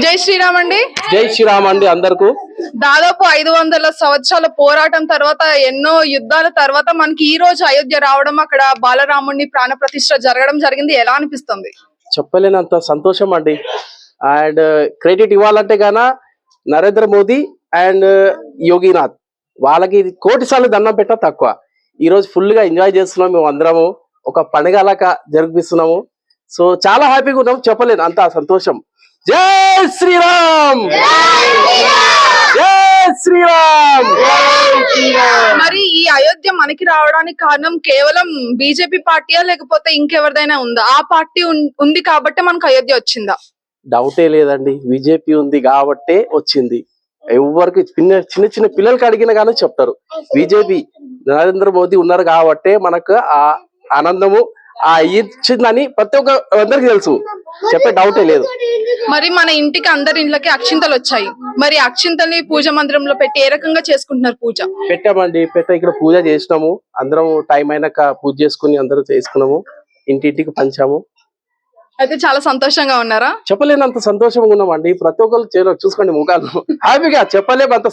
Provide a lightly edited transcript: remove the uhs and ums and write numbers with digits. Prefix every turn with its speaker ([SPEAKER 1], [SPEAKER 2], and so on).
[SPEAKER 1] జై శ్రీరామ్ అండి.
[SPEAKER 2] జై శ్రీరామ్ అండి అందరికి.
[SPEAKER 1] దాదాపు 500 సంవత్సరాల పోరాటం తర్వాత, ఎన్నో యుద్ధాల తర్వాత మనకి ఈ రోజు అయోధ్య రావడం, అక్కడ బాలరాముడిని ప్రాణ ప్రతిష్ఠ జరగడం జరిగింది. ఎలా అనిపిస్తుంది?
[SPEAKER 2] చెప్పలేనంత సంతోషం అండి. అండ్ క్రెడిట్ ఇవ్వాలంటే గాన నరేంద్ర మోదీ అండ్ యోగినాథ్, వాళ్ళకి కోటి సార్లు దండం పెట్ట తక్కువ. ఈ రోజు ఫుల్ గా ఎంజాయ్ చేస్తున్నాం, మేము అందరము ఒక పండుగలాగా జరిపిస్తున్నాము. సో చాలా హ్యాపీగా ఉన్నాం, చెప్పలేను అంత సంతోషం. జై శ్రీరామ్, జై శ్రీరామ్.
[SPEAKER 1] మరి ఈ అయోధ్య మనకి రావడానికి కారణం కేవలం బీజేపీ పార్టీయా, లేకపోతే ఇంకెవరిదైనా ఉందా? ఆ పార్టీ ఉంది కాబట్టి మనకు అయోధ్య వచ్చిందా?
[SPEAKER 2] డౌటే లేదండి, బీజేపీ ఉంది కాబట్టే వచ్చింది. ఎవరికి చిన్న చిన్న పిల్లలకి అడిగిన కానీ చెప్తారు, బీజేపీ నరేంద్ర మోదీ ఉన్నారు కాబట్టే మనకు ఆ ఆనందము ఆ ఇచ్చిందని ప్రతి ఒక్క అందరికి తెలుసు, చెప్పే డౌటే లేదు.
[SPEAKER 1] మరి మన ఇంటికి అందరి ఇంట్లోకి అక్షింతలు వచ్చాయి. మరి అక్షింతల్ని పూజ మందిరంలో పెట్టి ఏ రకంగా చేసుకుంటున్నారు పూజ?
[SPEAKER 2] పెట్టామండి, ఇక్కడ పూజ చేసినాము. అందరం టైం అయినాక పూజ చేసుకుని అందరం చేసుకున్నాము, ఇంటింటికి పంచాము.
[SPEAKER 1] అయితే చాలా సంతోషంగా ఉన్నారా?
[SPEAKER 2] చెప్పలేనంత సంతోషంగా ఉన్నామండి. ప్రతి ఒక్కరు చూసుకోండి ముఖాలు హ్యాపీగా, చెప్పలేమంత